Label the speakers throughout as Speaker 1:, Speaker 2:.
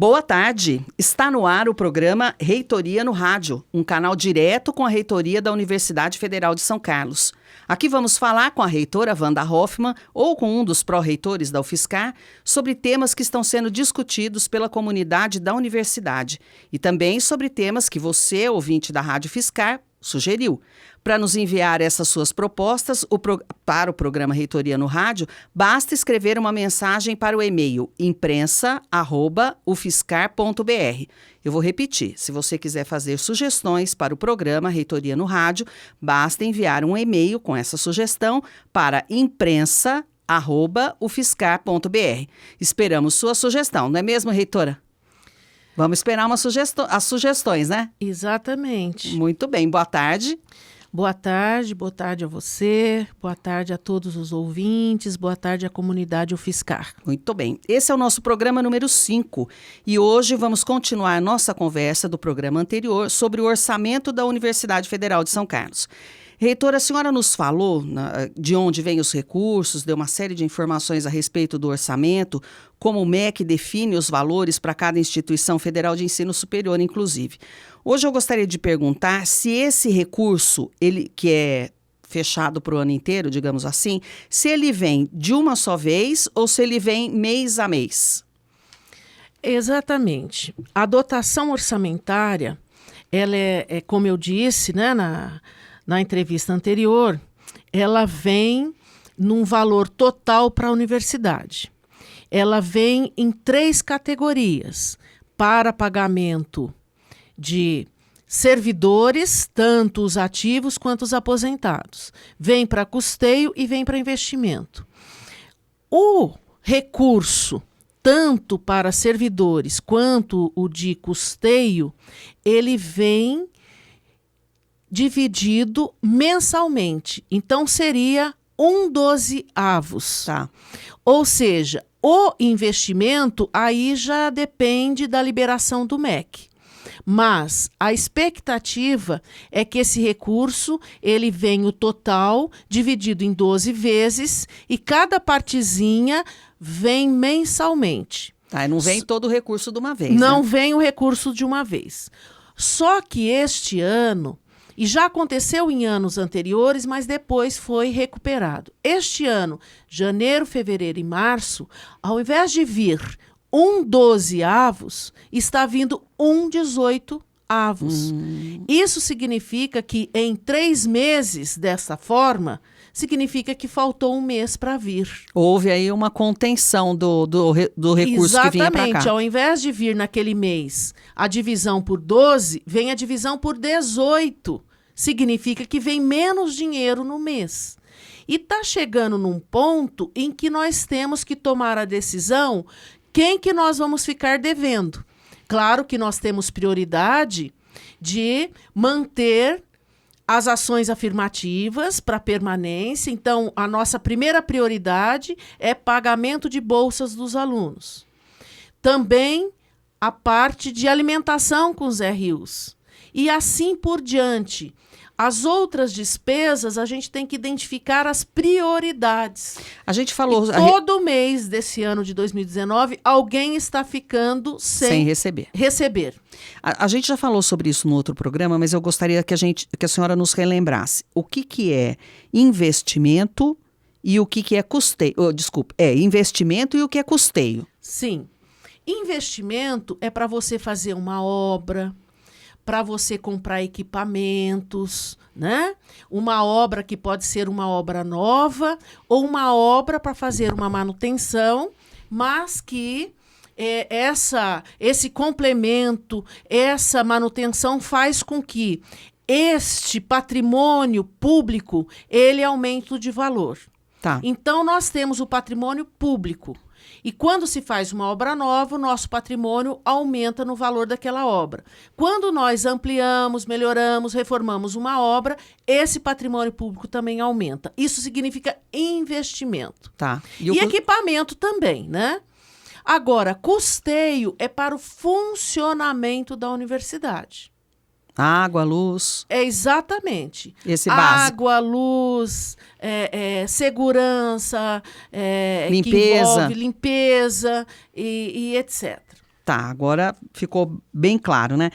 Speaker 1: Boa tarde, está no ar o programa Reitoria no Rádio, um canal direto com a reitoria da Universidade Federal de São Carlos. Aqui vamos falar com a reitora Wanda Hoffmann ou com um dos pró-reitores da UFSCar sobre temas que estão sendo discutidos pela comunidade da universidade e também sobre temas que você, ouvinte da Rádio UFSCar, sugeriu. Para nos enviar essas suas propostas para o programa Reitoria no Rádio, basta escrever uma mensagem para o e-mail imprensa@ufscar.br. Eu vou repetir, se você quiser fazer sugestões para o programa Reitoria no Rádio, basta enviar um e-mail com essa sugestão para imprensa@ufscar.br. Esperamos sua sugestão, não é mesmo, reitora? Vamos esperar as sugestões, né?
Speaker 2: Exatamente.
Speaker 1: Muito bem, boa tarde.
Speaker 2: Boa tarde a você, boa tarde a todos os ouvintes, boa tarde à comunidade UFSCar.
Speaker 1: Muito bem, esse é o nosso programa número 5 e hoje vamos continuar nossa conversa do programa anterior sobre o orçamento da Universidade Federal de São Carlos. Reitora, a senhora nos falou de onde vêm os recursos, deu uma série de informações a respeito do orçamento, como o MEC define os valores para cada instituição federal de ensino superior, inclusive. Hoje eu gostaria de perguntar se esse recurso, ele que é fechado para o ano inteiro, digamos assim, se ele vem de uma só vez ou se ele vem mês a mês.
Speaker 2: Exatamente. A dotação orçamentária, ela é como eu disse, né, na entrevista anterior, ela vem num valor total para a universidade. Ela vem em 3 categorias: para pagamento de servidores, tanto os ativos quanto os aposentados. Vem para custeio e vem para investimento. O recurso, tanto para servidores quanto o de custeio, ele vem dividido mensalmente. Então, seria 1/12.
Speaker 1: Tá.
Speaker 2: Ou seja, o investimento aí já depende da liberação do MEC. Mas a expectativa é que esse recurso ele venha o total dividido em 12 vezes e cada partezinha vem mensalmente.
Speaker 1: Tá, não vem todo o recurso de uma vez,
Speaker 2: Não
Speaker 1: né?
Speaker 2: vem o recurso de uma vez. Só que este ano, e já aconteceu em anos anteriores, mas depois foi recuperado. Este ano, janeiro, fevereiro e março, ao invés de vir 1/12, está vindo 1/18. Isso significa que em 3 meses, dessa forma, significa que faltou um mês para vir.
Speaker 1: Houve aí uma contenção do recurso que vinha para cá.
Speaker 2: Exatamente. Ao invés de vir naquele mês a divisão por 12, vem a divisão por 18. Significa que vem menos dinheiro no mês. E está chegando num ponto em que nós temos que tomar a decisão quem que nós vamos ficar devendo. Claro que nós temos prioridade de manter as ações afirmativas para permanência. Então, a nossa primeira prioridade é pagamento de bolsas dos alunos. Também a parte de alimentação com os RUs. E assim por diante. As outras despesas, a gente tem que identificar as prioridades.
Speaker 1: A gente falou...
Speaker 2: E todo mês desse ano de 2019, alguém está ficando sem receber.
Speaker 1: A gente já falou sobre isso no outro programa, mas eu gostaria que a senhora nos relembrasse. O que é investimento e o que é custeio? Investimento e o que é custeio.
Speaker 2: Sim. Investimento é para você fazer uma obra, para você comprar equipamentos, né? Uma obra que pode ser uma obra nova ou uma obra para fazer uma manutenção, mas que esse complemento, essa manutenção faz com que este patrimônio público ele aumente de valor.
Speaker 1: Tá.
Speaker 2: Então, nós temos o patrimônio público. E quando se faz uma obra nova, o nosso patrimônio aumenta no valor daquela obra. Quando nós ampliamos, melhoramos, reformamos uma obra, esse patrimônio público também aumenta. Isso significa investimento.
Speaker 1: Tá.
Speaker 2: E equipamento também, né? Agora, custeio é para o funcionamento da universidade.
Speaker 1: Água, luz.
Speaker 2: É exatamente.
Speaker 1: Esse básico.
Speaker 2: Água, luz, segurança,
Speaker 1: limpeza.
Speaker 2: que envolve limpeza e etc.
Speaker 1: Tá, agora ficou bem claro, né?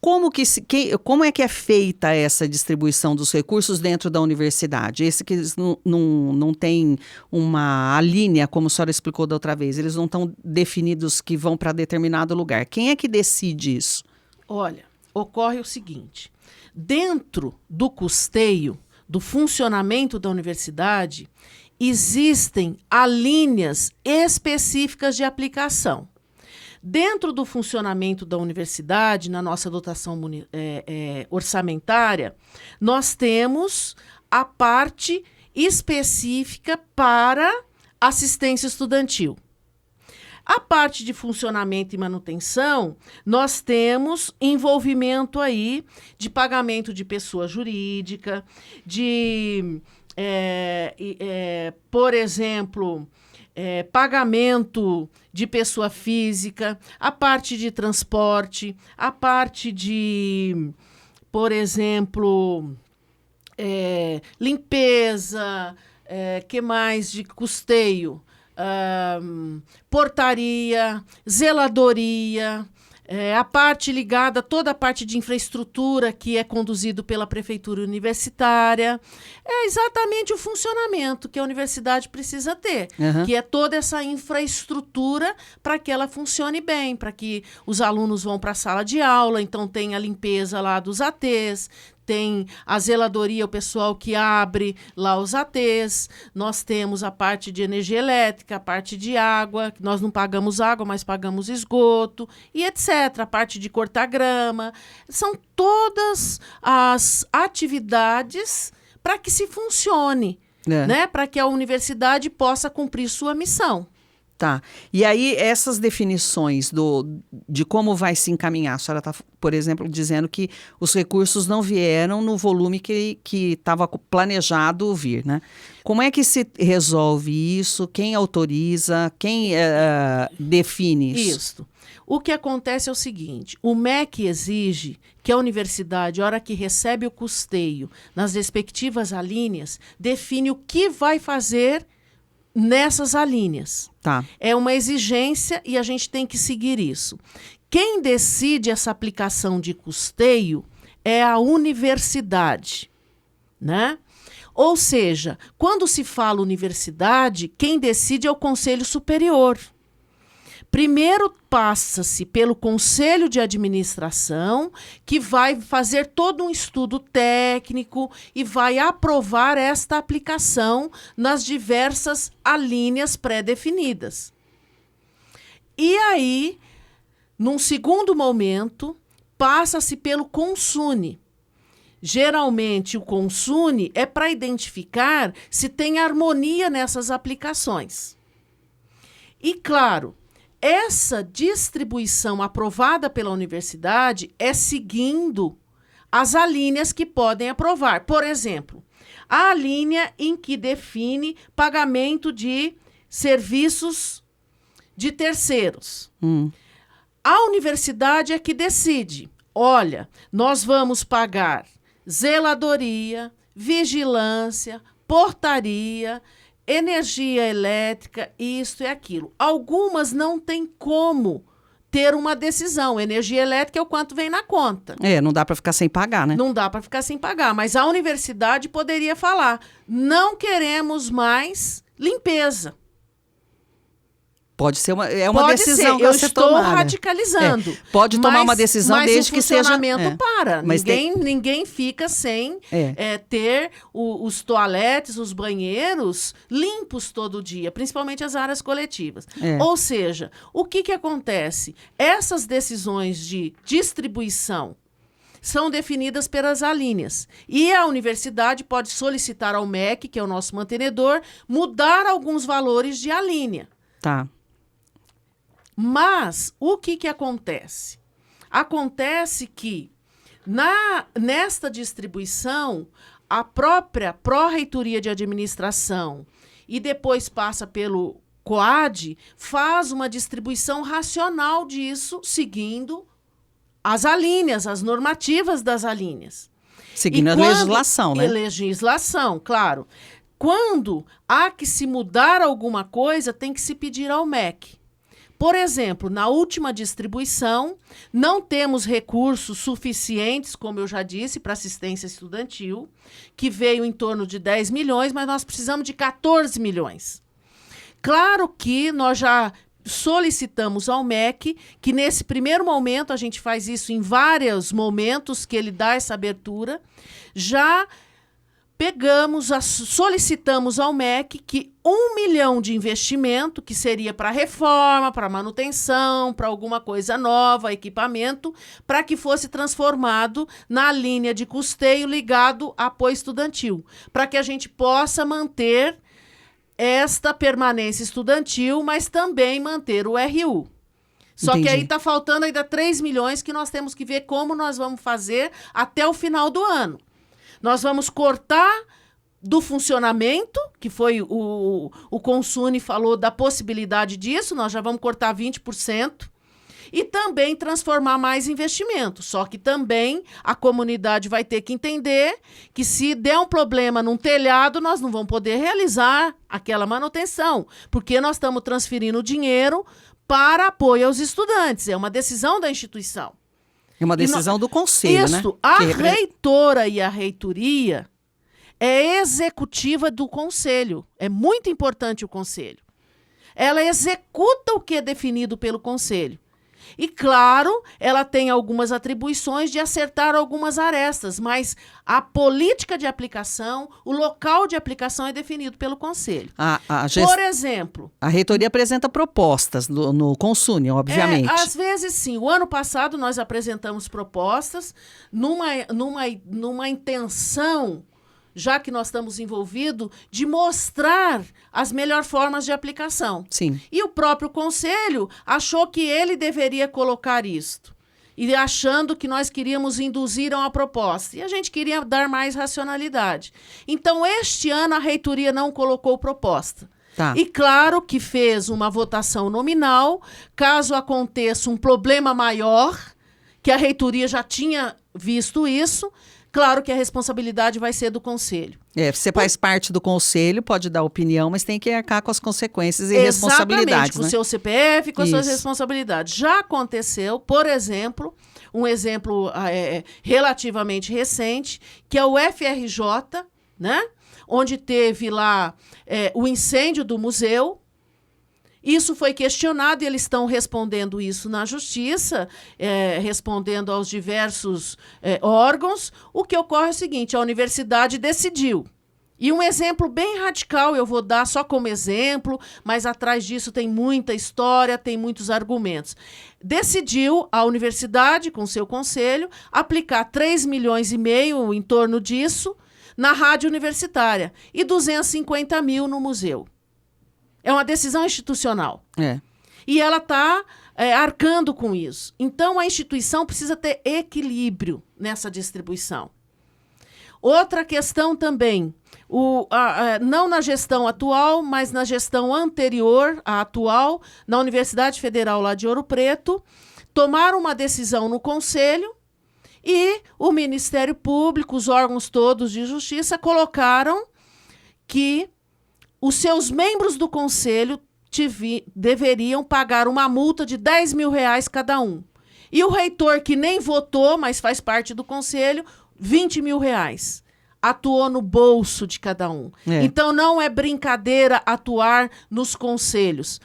Speaker 1: Como é que é feita essa distribuição dos recursos dentro da universidade? Esse que eles não têm uma linha, como a senhora explicou da outra vez, eles não estão definidos que vão para determinado lugar. Quem é que decide isso?
Speaker 2: Olha, ocorre o seguinte, dentro do custeio, do funcionamento da universidade, existem alíneas específicas de aplicação. Dentro do funcionamento da universidade, na nossa dotação orçamentária, nós temos a parte específica para assistência estudantil. A parte de funcionamento e manutenção, nós temos envolvimento aí de pagamento de pessoa jurídica, por exemplo, pagamento de pessoa física, a parte de transporte, a parte de, por exemplo, limpeza, que mais de custeio? Portaria, zeladoria, a parte ligada, toda a parte de infraestrutura que é conduzido pela prefeitura universitária. É exatamente o funcionamento que a universidade precisa ter, que é toda essa infraestrutura para que ela funcione bem, para que os alunos vão para a sala de aula, então tem a limpeza lá dos ATs, tem a zeladoria, o pessoal que abre lá os ATs, nós temos a parte de energia elétrica, a parte de água, nós não pagamos água, mas pagamos esgoto, e etc. A parte de cortar grama. São todas as atividades para que se funcione, né? Para que a universidade possa cumprir sua missão.
Speaker 1: Tá. E aí, essas definições de como vai se encaminhar, a senhora está, por exemplo, dizendo que os recursos não vieram no volume que estava planejado vir, né? Como é que se resolve isso? Quem autoriza? Quem define isso?
Speaker 2: Isso. O que acontece é o seguinte, o MEC exige que a universidade, a hora que recebe o custeio nas respectivas alíneas, define o que vai fazer nessas alíneas.
Speaker 1: Tá.
Speaker 2: É uma exigência e a gente tem que seguir isso. Quem decide essa aplicação de custeio é a universidade, né? Ou seja, quando se fala universidade, quem decide é o Conselho Superior. Primeiro passa-se pelo Conselho de Administração, que vai fazer todo um estudo técnico e vai aprovar esta aplicação nas diversas alíneas pré-definidas. E aí, num segundo momento, passa-se pelo Consune. Geralmente, o Consune é para identificar se tem harmonia nessas aplicações. E, claro, essa distribuição aprovada pela universidade é seguindo as alíneas que podem aprovar. Por exemplo, a alínea em que define pagamento de serviços de terceiros. A universidade é que decide. Olha, nós vamos pagar zeladoria, vigilância, portaria, energia elétrica, isto e aquilo. Algumas não tem como ter uma decisão. Energia elétrica é o quanto vem na conta.
Speaker 1: Não dá para ficar sem pagar, né?
Speaker 2: Não dá para ficar sem pagar, mas a universidade poderia falar, não queremos mais limpeza.
Speaker 1: Pode ser uma
Speaker 2: Pode
Speaker 1: decisão
Speaker 2: ser.
Speaker 1: que
Speaker 2: Eu
Speaker 1: ser
Speaker 2: estou
Speaker 1: tomada.
Speaker 2: radicalizando.
Speaker 1: Pode tomar uma decisão desde que seja...
Speaker 2: Mas o funcionamento para.
Speaker 1: Mas
Speaker 2: Ninguém fica sem ter os toaletes, os banheiros limpos todo dia, principalmente as áreas coletivas. Ou seja, o que acontece? Essas decisões de distribuição são definidas pelas alíneas. E a universidade pode solicitar ao MEC, que é o nosso mantenedor, mudar alguns valores de alínea.
Speaker 1: Tá.
Speaker 2: Mas o que acontece? Acontece que nesta distribuição, a própria Pró-Reitoria de Administração e depois passa pelo COAD, faz uma distribuição racional disso, seguindo as alíneas, as normativas das alíneas.
Speaker 1: Seguindo a legislação, né?
Speaker 2: Legislação, claro. Quando há que se mudar alguma coisa, tem que se pedir ao MEC. Por exemplo, na última distribuição, não temos recursos suficientes, como eu já disse, para assistência estudantil, que veio em torno de 10 milhões, mas nós precisamos de 14 milhões. Claro que nós já solicitamos ao MEC que nesse primeiro momento, a gente faz isso em vários momentos que ele dá essa abertura, já solicitamos ao MEC que 1 milhão de investimento, que seria para reforma, para manutenção, para alguma coisa nova, equipamento, para que fosse transformado na linha de custeio ligado a apoio estudantil, para que a gente possa manter esta permanência estudantil, mas também manter o RU. Só
Speaker 1: Entendi.
Speaker 2: que aí está faltando ainda 3 milhões que nós temos que ver como nós vamos fazer até o final do ano. Nós vamos cortar do funcionamento, que foi o Consune falou da possibilidade disso, nós já vamos cortar 20%, e também transformar mais investimento. Só que também a comunidade vai ter que entender que se der um problema num telhado, nós não vamos poder realizar aquela manutenção, porque nós estamos transferindo dinheiro para apoio aos estudantes. É uma decisão da instituição.
Speaker 1: É uma decisão do conselho, né?
Speaker 2: Isso, a reitora e a reitoria é executiva do conselho. É muito importante o conselho. Ela executa o que é definido pelo conselho. E, claro, ela tem algumas atribuições de acertar algumas arestas, mas a política de aplicação, o local de aplicação é definido pelo conselho. Por exemplo...
Speaker 1: A reitoria apresenta propostas no Consune, obviamente.
Speaker 2: Às vezes, sim. O ano passado, nós apresentamos propostas numa intenção, já que nós estamos envolvidos, de mostrar as melhores formas de aplicação.
Speaker 1: Sim.
Speaker 2: E o próprio conselho achou que ele deveria colocar isto. E achando que nós queríamos induzir a uma proposta. E a gente queria dar mais racionalidade. Então, este ano, a reitoria não colocou proposta.
Speaker 1: Tá.
Speaker 2: E claro que fez uma votação nominal, caso aconteça um problema maior, que a reitoria já tinha visto isso. Claro que a responsabilidade vai ser do conselho.
Speaker 1: Você faz parte do conselho, pode dar opinião, mas tem que arcar com as consequências e responsabilidades.
Speaker 2: Com o
Speaker 1: né?
Speaker 2: seu CPF, com as suas
Speaker 1: Isso.
Speaker 2: responsabilidades. Já aconteceu, por exemplo, um exemplo relativamente recente, que é o FRJ, né? Onde teve lá o incêndio do museu. Isso foi questionado e eles estão respondendo isso na justiça, respondendo aos diversos órgãos. O que ocorre é o seguinte, a universidade decidiu. E um exemplo bem radical, eu vou dar só como exemplo, mas atrás disso tem muita história, tem muitos argumentos. Decidiu a universidade, com seu conselho, aplicar 3,5 milhões em torno disso na rádio universitária e 250 mil no museu. É uma decisão institucional. E ela está arcando com isso. Então, a instituição precisa ter equilíbrio nessa distribuição. Outra questão também, não na gestão atual, mas na gestão anterior à atual, na Universidade Federal lá de Ouro Preto, tomaram uma decisão no Conselho e o Ministério Público, os órgãos todos de justiça, colocaram que os seus membros do conselho deveriam pagar uma multa de 10 mil reais cada um. E o reitor, que nem votou, mas faz parte do conselho, 20 mil reais. Atuou no bolso de cada um. Então, não é brincadeira atuar nos conselhos.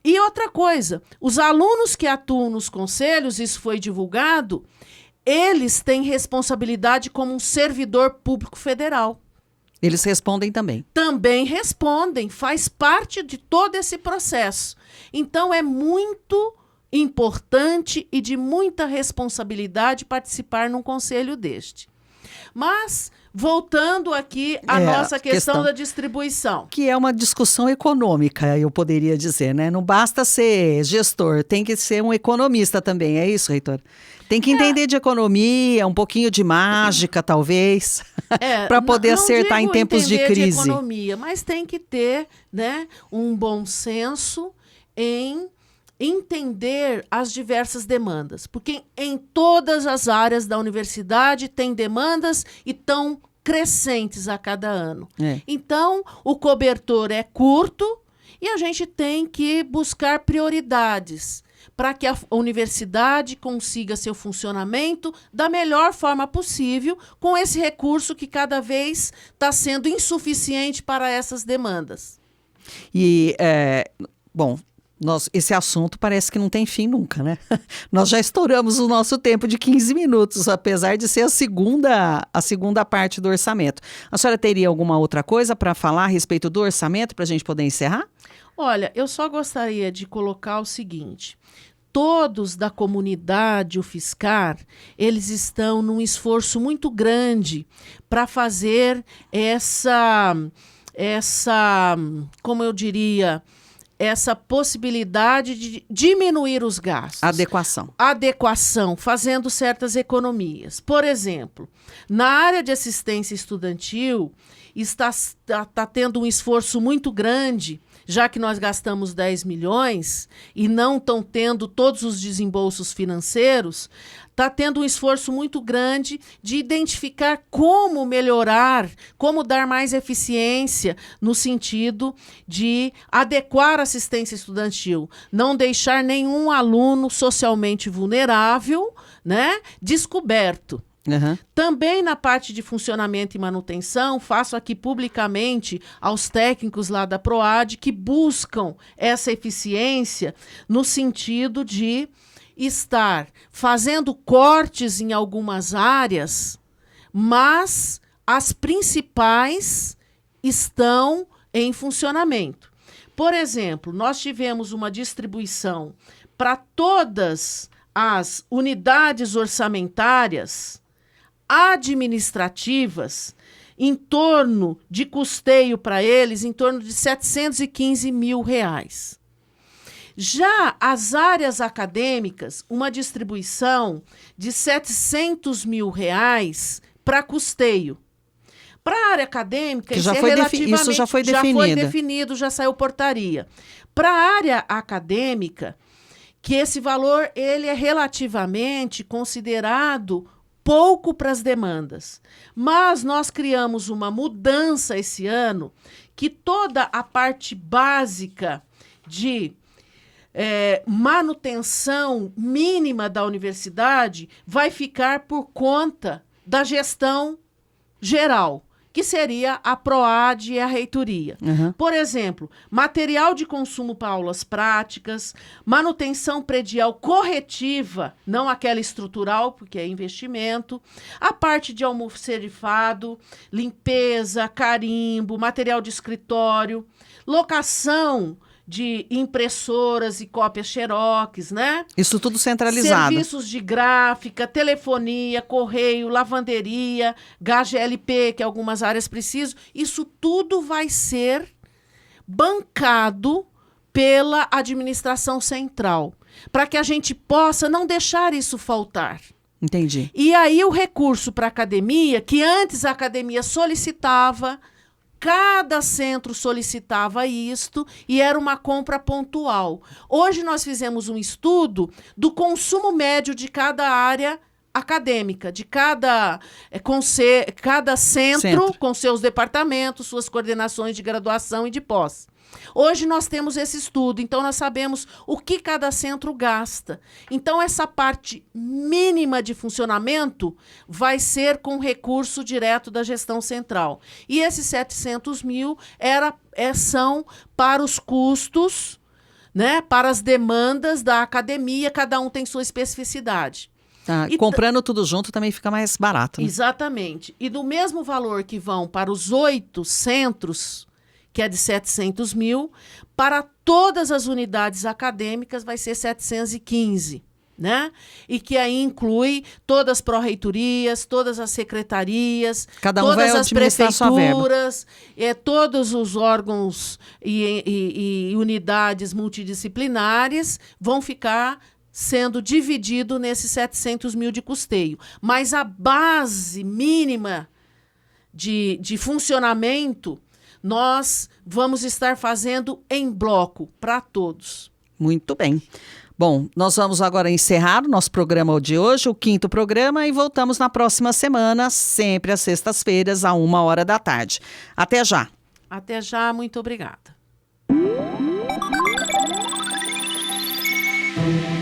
Speaker 2: E outra coisa, os alunos que atuam nos conselhos, isso foi divulgado, eles têm responsabilidade como um servidor público federal.
Speaker 1: Eles respondem também.
Speaker 2: Também respondem, faz parte de todo esse processo. Então, é muito importante e de muita responsabilidade participar num conselho deste. Mas, voltando aqui à nossa questão da distribuição.
Speaker 1: Que é uma discussão econômica, eu poderia dizer, né? Não basta ser gestor, tem que ser um economista também, é isso, reitor? Tem que entender de economia, um pouquinho de mágica, talvez, para poder acertar em tempos de crise.
Speaker 2: De economia, mas tem que ter, né, um bom senso em entender as diversas demandas. Porque em todas as áreas da universidade tem demandas e estão crescentes a cada ano. Então, o cobertor é curto E a gente tem que buscar prioridades para que a universidade consiga seu funcionamento da melhor forma possível com esse recurso que cada vez está sendo insuficiente para essas demandas.
Speaker 1: E, bom, esse assunto parece que não tem fim nunca, né? Nós já estouramos o nosso tempo de 15 minutos, apesar de ser a segunda parte do orçamento. A senhora teria alguma outra coisa para falar a respeito do orçamento para a gente poder encerrar?
Speaker 2: Olha, eu só gostaria de colocar o seguinte: todos da comunidade UFSCar, eles estão num esforço muito grande para fazer como eu diria, essa possibilidade de diminuir os gastos. Adequação, fazendo certas economias. Por exemplo, na área de assistência estudantil, está tendo um esforço muito grande, já que nós gastamos 10 milhões e não estão tendo todos os desembolsos financeiros, está tendo um esforço muito grande de identificar como melhorar, como dar mais eficiência no sentido de adequar a assistência estudantil, não deixar nenhum aluno socialmente vulnerável, né, descoberto.
Speaker 1: Uhum.
Speaker 2: Também na parte de funcionamento e manutenção, faço aqui publicamente aos técnicos lá da PROAD que buscam essa eficiência no sentido de estar fazendo cortes em algumas áreas, mas as principais estão em funcionamento. Por exemplo, nós tivemos uma distribuição para todas as unidades orçamentárias administrativas, em torno de custeio para eles, em torno de R$715 mil. Já as áreas acadêmicas, uma distribuição de R$700 mil para custeio. Para a área acadêmica,
Speaker 1: isso já foi
Speaker 2: definido, já saiu portaria. Para a área acadêmica, que esse valor ele é relativamente considerado pouco para as demandas. Mas nós criamos uma mudança esse ano que toda a parte básica de manutenção mínima da universidade vai ficar por conta da gestão geral, que seria a PROAD e a reitoria.
Speaker 1: Uhum.
Speaker 2: Por exemplo, material de consumo para aulas práticas, manutenção predial corretiva, não aquela estrutural, porque é investimento, a parte de almoxerifado, limpeza, carimbo, material de escritório, locação de impressoras e cópias xerox, né?
Speaker 1: Isso tudo centralizado.
Speaker 2: Serviços de gráfica, telefonia, correio, lavanderia, gás GLP, que algumas áreas precisam. Isso tudo vai ser bancado pela administração central, para que a gente possa não deixar isso faltar.
Speaker 1: Entendi.
Speaker 2: E aí o recurso para a academia, que antes a academia solicitava, cada centro solicitava isto e era uma compra pontual. Hoje nós fizemos um estudo do consumo médio de cada área acadêmica, de cada centro com seus departamentos, suas coordenações de graduação e de pós. Hoje nós temos esse estudo, então nós sabemos o que cada centro gasta. Então essa parte mínima de funcionamento vai ser com recurso direto da gestão central. E esses 700 mil são para os custos, né, para as demandas da academia, cada um tem sua especificidade.
Speaker 1: Comprando tudo junto também fica mais barato. Né?
Speaker 2: Exatamente. E do mesmo valor que vão para os 8 centros, que é de 700 mil, para todas as unidades acadêmicas vai ser 715, né? E que aí inclui todas as pró-reitorias, todas as secretarias,
Speaker 1: cada um
Speaker 2: todas
Speaker 1: vai
Speaker 2: as prefeituras, todos os órgãos e unidades multidisciplinares vão ficar sendo dividido nesses 700 mil de custeio. Mas a base mínima de funcionamento nós vamos estar fazendo em bloco para todos.
Speaker 1: Muito bem. Bom, nós vamos agora encerrar o nosso programa de hoje, o 5º programa, e voltamos na próxima semana, sempre às sextas-feiras, à 13h. Até já.
Speaker 2: Até já, muito obrigada.
Speaker 1: Música